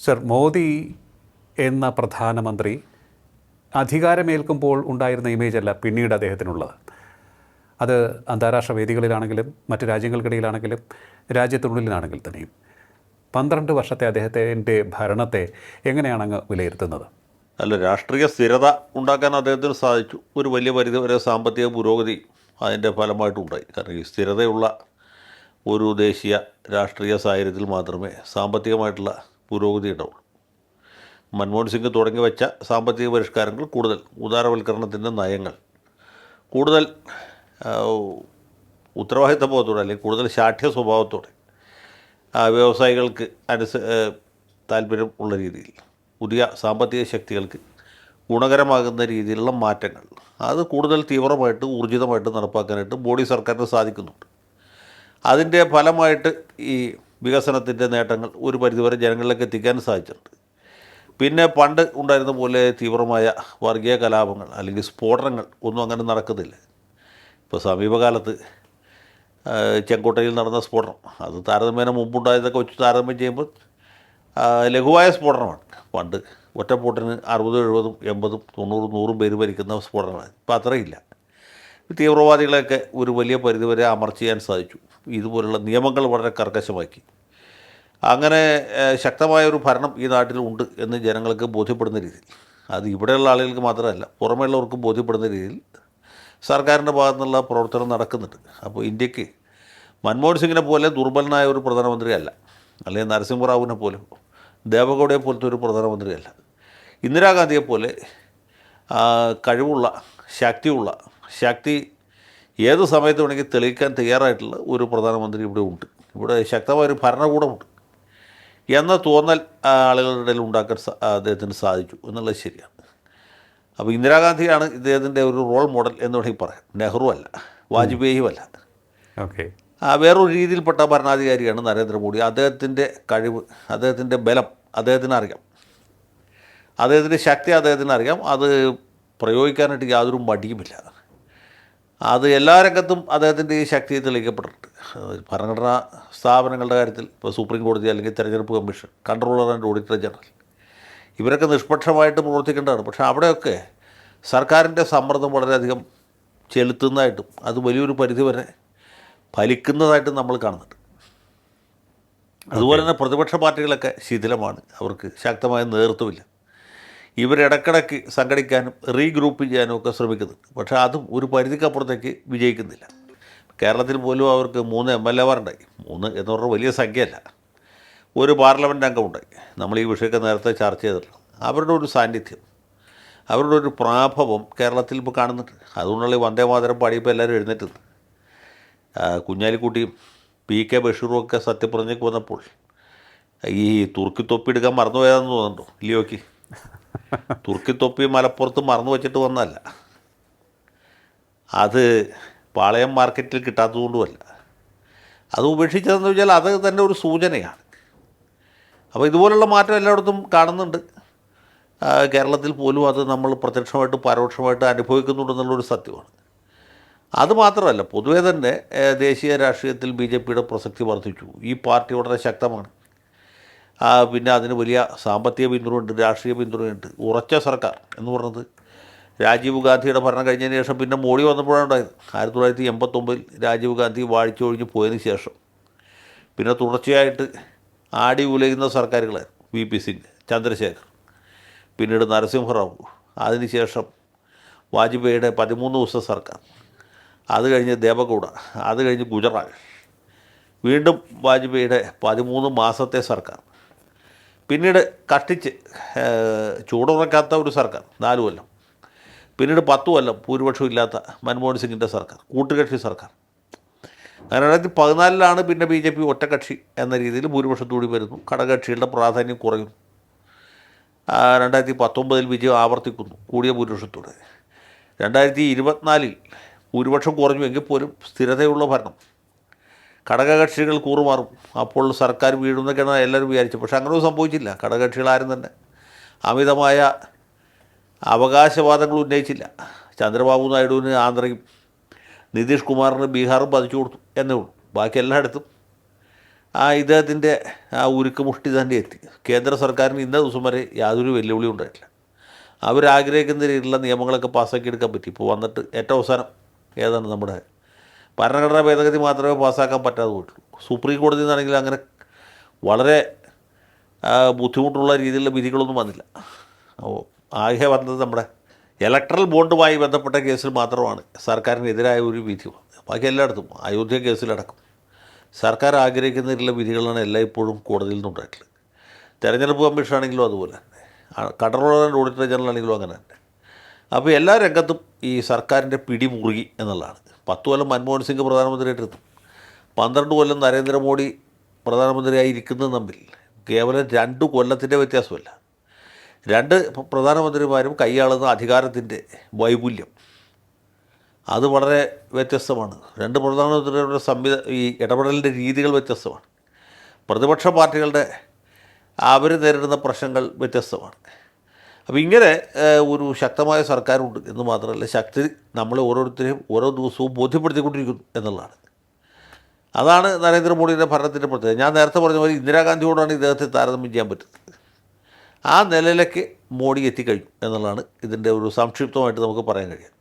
Sir, Modi എന്ന പ്രധാനമന്ത്രി അധികാരമേൽക്കുമ്പോൾ ഉണ്ടായിരുന്ന ഇമേജ് അല്ല പിന്നീട് അദ്ദേഹത്തിനുള്ളത്. അത് അന്താരാഷ്ട്ര വേദികളിലാണെങ്കിലും മറ്റ് രാജ്യങ്ങൾക്കിടയിലാണെങ്കിലും രാജ്യത്തിനുള്ളിലാണെങ്കിൽ തന്നെയും 12 വർഷത്തെ അദ്ദേഹത്തിൻ്റെ ഭരണത്തെ എങ്ങനെയാണ് അങ്ങ് വിലയിരുത്തുന്നത്? അല്ല, രാഷ്ട്രീയ സ്ഥിരത ഉണ്ടാക്കാൻ അദ്ദേഹത്തിന് സാധിച്ചു. ഒരു വലിയ പരിധി വരെ സാമ്പത്തിക പുരോഗതി അതിൻ്റെ ഫലമായിട്ടുണ്ടായി. കാരണം ഈ സ്ഥിരതയുള്ള ഒരു ദേശീയ രാഷ്ട്രീയ സാഹചര്യത്തിൽ മാത്രമേ സാമ്പത്തികമായിട്ടുള്ള പുരോഗതി ഉണ്ടാവുള്ളൂ. മൻമോഹൻ സിംഗ് തുടങ്ങി വെച്ച സാമ്പത്തിക പരിഷ്കാരങ്ങൾ, കൂടുതൽ ഉദാരവൽക്കരണത്തിൻ്റെ നയങ്ങൾ, കൂടുതൽ ഉത്തരവാദിത്തബോധത്തോടെ അല്ലെങ്കിൽ കൂടുതൽ ശാഠ്യ സ്വഭാവത്തോടെ വ്യവസായികൾക്ക് താല്പര്യം ഉള്ള രീതിയിൽ പുതിയ സാമ്പത്തിക ശക്തികൾക്ക് ഗുണകരമാകുന്ന രീതിയിലുള്ള മാറ്റങ്ങൾ അത് കൂടുതൽ തീവ്രമായിട്ട് ഊർജിതമായിട്ട് നടപ്പാക്കാനായിട്ട് മോഡി സർക്കാരിന് സാധിക്കുന്നുണ്ട്. അതിൻ്റെ ഫലമായിട്ട് ഈ വികസനത്തിൻ്റെ നേട്ടങ്ങൾ ഒരു പരിധിവരെ ജനങ്ങളിലേക്ക് എത്തിക്കാൻ സാധിച്ചിട്ടുണ്ട്. പിന്നെ പണ്ട് ഉണ്ടായിരുന്ന പോലെ തീവ്രമായ വർഗീയ കലാപങ്ങൾ അല്ലെങ്കിൽ സ്ഫോടനങ്ങൾ ഒന്നും അങ്ങനെ നടക്കുന്നില്ല. ഇപ്പോൾ സമീപകാലത്ത് ചെങ്കോട്ടയിൽ നടന്ന സ്ഫോടനം അത് താരതമ്യേന മുമ്പുണ്ടായതൊക്കെ വെച്ച് താരതമ്യം ചെയ്യുമ്പോൾ ലഘുവായ സ്ഫോടനമാണ്. പണ്ട് ഒറ്റപ്പോട്ടിന് 60, 70, 80, 90, 100 പേര് ഭരിക്കുന്ന സ്ഫോടനമാണ്. ഇപ്പോൾ അത്രയില്ല. തീവ്രവാദികളെയൊക്കെ ഒരു വലിയ പരിധിവരെ അമർച്ച ചെയ്യാൻ സാധിച്ചു. ഇതുപോലുള്ള നിയമങ്ങൾ വളരെ കർക്കശമാക്കി. അങ്ങനെ ശക്തമായൊരു ഭരണം ഈ നാട്ടിലുണ്ട് എന്ന് ജനങ്ങൾക്ക് ബോധ്യപ്പെടുന്ന രീതിയിൽ, അത് ഇവിടെയുള്ള ആളുകൾക്ക് മാത്രമല്ല പുറമേയുള്ളവർക്ക് ബോധ്യപ്പെടുന്ന രീതിയിൽ സർക്കാരിൻ്റെ ഭാഗത്തു നിന്നുള്ള പ്രവർത്തനം നടക്കുന്നുണ്ട്. അപ്പോൾ ഇന്ത്യക്ക് മൻമോഹൻ സിംഗിനെ പോലെ ദുർബലനായ ഒരു പ്രധാനമന്ത്രിയല്ല, അല്ലെങ്കിൽ നരസിംഹറാവുവിനെ പോലെ, ദേവഗൗഡയെ പോലത്തെ ഒരു പ്രധാനമന്ത്രിയല്ല. ഇന്ദിരാഗാന്ധിയെപ്പോലെ കഴിവുള്ള, ശക്തി ഏത് സമയത്ത് വേണമെങ്കിൽ തെളിയിക്കാൻ തയ്യാറായിട്ടുള്ള ഒരു പ്രധാനമന്ത്രി ഇവിടെ ഉണ്ട്. ഇവിടെ ശക്തമായൊരു ഭരണകൂടമുണ്ട് എന്ന തോന്നൽ ആളുകളുടെ ഇടയിൽ ഉണ്ടാക്കാൻ അദ്ദേഹത്തിന് സാധിച്ചു എന്നുള്ളത് ശരിയാണ്. അപ്പോൾ ഇന്ദിരാഗാന്ധിയാണ് ഇദ്ദേഹത്തിൻ്റെ ഒരു റോൾ മോഡൽ എന്ന് വേണമെങ്കിൽ പറയാം. നെഹ്റു അല്ല, വാജ്പേയിയും അല്ല. ഓക്കെ, വേറൊരു രീതിയിൽപ്പെട്ട ഭരണാധികാരിയാണ് നരേന്ദ്രമോദി. അദ്ദേഹത്തിൻ്റെ കഴിവ്, അദ്ദേഹത്തിൻ്റെ ബലം അദ്ദേഹത്തിന് അറിയാം, അദ്ദേഹത്തിൻ്റെ ശക്തി അദ്ദേഹത്തിന് അറിയാം. അത് പ്രയോഗിക്കാനായിട്ട് യാതൊരു മടിയുമില്ല. അത് എല്ലാ രംഗത്തും അദ്ദേഹത്തിൻ്റെ ഈ ശക്തി തെളിയിക്കപ്പെട്ടിട്ടുണ്ട്. ഭരണഘടനാ സ്ഥാപനങ്ങളുടെ കാര്യത്തിൽ ഇപ്പോൾ സുപ്രീം കോടതി അല്ലെങ്കിൽ തെരഞ്ഞെടുപ്പ് commission, controller and auditor general, ഇവരൊക്കെ നിഷ്പക്ഷമായിട്ട് പ്രവർത്തിക്കേണ്ടതാണ്. പക്ഷേ അവിടെയൊക്കെ സർക്കാരിൻ്റെ സമ്മർദ്ദം വളരെയധികം ചെലുത്തുന്നതായിട്ടും അത് വലിയൊരു പരിധിവരെ ഫലിക്കുന്നതായിട്ടും നമ്മൾ കാണുന്നുണ്ട്. അതുപോലെ തന്നെ പ്രതിപക്ഷ പാർട്ടികളൊക്കെ ശിഥിലമാണ്, അവർക്ക് ശക്തമായ നേതൃത്വമില്ല. ഇവരിടക്കിടയ്ക്ക് സംഘടിക്കാനും റീഗ്രൂപ്പ് ചെയ്യാനും ഒക്കെ ശ്രമിക്കുന്നുണ്ട്. പക്ഷേ അതും ഒരു പരിധിക്കപ്പുറത്തേക്ക് വിജയിക്കുന്നില്ല. കേരളത്തിൽ പോലും അവർക്ക് 3 MLA-മാരുണ്ടായി. 3 എന്ന് പറഞ്ഞാൽ വലിയ സംഖ്യയല്ല. ഒരു പാർലമെൻറ്റ് അംഗമുണ്ടായി. നമ്മൾ ഈ വിഷയമൊക്കെ നേരത്തെ ചർച്ച ചെയ്തിട്ടുള്ളൂ. അവരുടെ ഒരു സാന്നിധ്യം, അവരുടെ ഒരു പ്രാഭവം കേരളത്തിൽ ഇപ്പോൾ കാണുന്നുണ്ട്. അതുകൊണ്ടുള്ള വന്ദേ മാതരം പാടിയപ്പോൾ എല്ലാവരും എഴുന്നേറ്റുന്നത്. കുഞ്ഞാലിക്കുട്ടിയും PK ബഷീറും ഒക്കെ സത്യപ്രതിജ്ഞയ്ക്ക് വന്നപ്പോൾ ഈ തുർക്കി തൊപ്പി എടുക്കാൻ മറന്നുപോയതെന്ന് തോന്നുന്നുണ്ടോ ലിയോയ്ക്ക്? തുർക്കി തൊപ്പി മലപ്പുറത്ത് മറന്നു വച്ചിട്ട് വന്നതല്ല, അത് പാളയം മാർക്കറ്റിൽ കിട്ടാത്തതുകൊണ്ടുമല്ല. അത് ഉപേക്ഷിച്ചതെന്ന് വെച്ചാൽ അത് തന്നെ ഒരു സൂചനയാണ്. അപ്പോൾ ഇതുപോലുള്ള മാറ്റം എല്ലായിടത്തും കാണുന്നുണ്ട്. കേരളത്തിൽ പോലും അത് നമ്മൾ പ്രത്യക്ഷമായിട്ട് പരോക്ഷമായിട്ട് അനുഭവിക്കുന്നുണ്ടെന്നുള്ളൊരു സത്യമാണ്. അതുമാത്രമല്ല, പൊതുവേ തന്നെ ദേശീയ രാഷ്ട്രീയത്തിൽ BJPയുടെ പ്രസക്തി വർദ്ധിച്ചു. ഈ പാർട്ടി വളരെ ശക്തമാണ്. പിന്നെ അതിന് വലിയ സാമ്പത്തിക പിന്തുണയുണ്ട്, രാഷ്ട്രീയ പിന്തുണയുണ്ട്. ഉറച്ച സർക്കാർ എന്ന് പറയുന്നത് രാജീവ് ഗാന്ധിയുടെ ഭരണം കഴിഞ്ഞതിന് ശേഷം പിന്നെ മോഡി വന്നപ്പോഴാണ് ഉണ്ടായത്. 1989 രാജീവ് ഗാന്ധി വാഴിച്ചൊഴിഞ്ഞ് പോയതിന് ശേഷം പിന്നെ തുടർച്ചയായിട്ട് ആടി ഉലയുന്ന സർക്കാരുകളായിരുന്നു. VP സിംഗ്, ചന്ദ്രശേഖർ, പിന്നീട് നരസിംഹറാവു, അതിനുശേഷം വാജ്പേയിയുടെ 13 ദിവസ സർക്കാർ, അത് കഴിഞ്ഞ് ദേവഗൗഡ, അത് കഴിഞ്ഞ് ഗുജറാൾ, വീണ്ടും വാജ്പേയിയുടെ 13 മാസത്തെ സർക്കാർ, പിന്നീട് കഷ്ടിച്ച് ചൂടുറക്കാത്ത ഒരു സർക്കാർ 4 കൊല്ലം, പിന്നീട് 10 കൊല്ലം ഭൂരിപക്ഷം ഇല്ലാത്ത മൻമോഹൻ സിംഗിൻ്റെ സർക്കാർ, കൂട്ടുകക്ഷി സർക്കാർ. 2014 പിന്നെ BJP ഒറ്റക്കക്ഷി എന്ന രീതിയിൽ ഭൂരിപക്ഷത്തോടി വരുന്നു. ഘടകകക്ഷികളുടെ പ്രാധാന്യം കുറയുന്നു. 2019 വിജയം ആവർത്തിക്കുന്നു കൂടിയ ഭൂരിപക്ഷത്തോടെ. 2024 ഭൂരിപക്ഷം കുറഞ്ഞു എങ്കിൽ പോലും സ്ഥിരതയുള്ള ഭരണം, ഘടകകക്ഷികൾ കൂറുമാറും, അപ്പോൾ സർക്കാർ വീഴുന്നൊക്കെയാണ് എല്ലാവരും വിചാരിച്ചത്. പക്ഷേ അങ്ങനെയൊന്നും സംഭവിച്ചില്ല. ഘടകകക്ഷികളാരും തന്നെ അമിതമായ അവകാശവാദങ്ങൾ ഉന്നയിച്ചില്ല. ചന്ദ്രബാബു നായിഡുവിന് ആന്ധ്രയും നിതീഷ് കുമാറിന് ബീഹാറും പതിച്ചു കൊടുത്തു എന്നേ ഉള്ളൂ. ബാക്കി എല്ലായിടത്തും ഇദ്ദേഹത്തിൻ്റെ ആ ഉരുക്കുമുഷ്ടി തന്നെ എത്തി. കേന്ദ്ര സർക്കാരിന് ഇന്ന ദിവസം വരെ യാതൊരു വെല്ലുവിളി ഉണ്ടായിട്ടില്ല. അവരാഗ്രഹിക്കുന്ന രീതിയിലുള്ള നിയമങ്ങളൊക്കെ പാസ്സാക്കി എടുക്കാൻ പറ്റി. ഇപ്പോൾ വന്നിട്ട് ഏറ്റവും അവസാനം ഏതാണ് നമ്മുടെ ഭരണഘടനാ ഭേദഗതി മാത്രമേ പാസ്സാക്കാൻ പറ്റാതെ പോയിട്ടുള്ളൂ. സുപ്രീം കോടതിയിൽ നിന്നാണെങ്കിൽ അങ്ങനെ വളരെ ബുദ്ധിമുട്ടുള്ള രീതിയിലുള്ള വിധികളൊന്നും വന്നില്ല. അപ്പോൾ ആകെ വന്നത് നമ്മുടെ ഇലക്ട്രൽ ബോണ്ടുമായി ബന്ധപ്പെട്ട കേസിൽ മാത്രമാണ് സർക്കാരിനെതിരായ ഒരു വിധി വന്നത്. ബാക്കി എല്ലായിടത്തും അയോധ്യ കേസിലടക്കം സർക്കാർ ആഗ്രഹിക്കുന്ന രീതിയിലുള്ള വിധികളാണ് എല്ലായ്പ്പോഴും കോടതിയിൽ നിന്നുണ്ടായിട്ടുള്ളത്. തെരഞ്ഞെടുപ്പ് കമ്മീഷനാണെങ്കിലും അതുപോലെ തന്നെ, കൺട്രോളർ ആൻഡ് ഓഡിറ്റർ ജനറൽ ആണെങ്കിലും അങ്ങനെ തന്നെ. അപ്പോൾ എല്ലാ രംഗത്തും ഈ സർക്കാരിൻ്റെ പിടി മുറുകി എന്നുള്ളതാണ്. 10 കൊല്ലം മൻമോഹൻ സിംഗ് പ്രധാനമന്ത്രിയായിട്ടിരുന്നു, 12 കൊല്ലം നരേന്ദ്രമോദി പ്രധാനമന്ത്രിയായിരിക്കുന്നത് തമ്മിൽ കേവലം 2 കൊല്ലത്തിൻ്റെ വ്യത്യാസമല്ല. 2 പ്രധാനമന്ത്രിമാരും കൈയാളുന്ന അധികാരത്തിൻ്റെ വൈപുല്യം അത് വളരെ വ്യത്യസ്തമാണ്. 2 പ്രധാനമന്ത്രിയുടെ ഈ ഇടപെടലിൻ്റെ രീതികൾ വ്യത്യസ്തമാണ്. പ്രതിപക്ഷ പാർട്ടികളുടെ അവർ നേരിടുന്ന പ്രശ്നങ്ങൾ വ്യത്യസ്തമാണ്. അപ്പോൾ ഇങ്ങനെ ഒരു ശക്തമായ സർക്കാരുണ്ട് എന്ന് മാത്രമല്ല, ശക്തി നമ്മളെ ഓരോരുത്തരെയും ഓരോ ദിവസവും ബോധ്യപ്പെടുത്തിക്കൊണ്ടിരിക്കുന്നു എന്നുള്ളതാണ്. അതാണ് നരേന്ദ്രമോദിയുടെ ഭരണത്തിൻ്റെ പ്രത്യേകത. ഞാൻ നേരത്തെ പറഞ്ഞ പോലെ ഇന്ദിരാഗാന്ധിയോടാണ് ഇദ്ദേഹത്തെ താരതമ്യം ചെയ്യാൻ പറ്റുന്നത്. ആ നിലയിലേക്ക് മോഡി എത്തിക്കഴിഞ്ഞു എന്നുള്ളതാണ് ഇതിൻ്റെ ഒരു സംക്ഷിപ്തമായിട്ട് നമുക്ക് പറയാൻ കഴിയുക.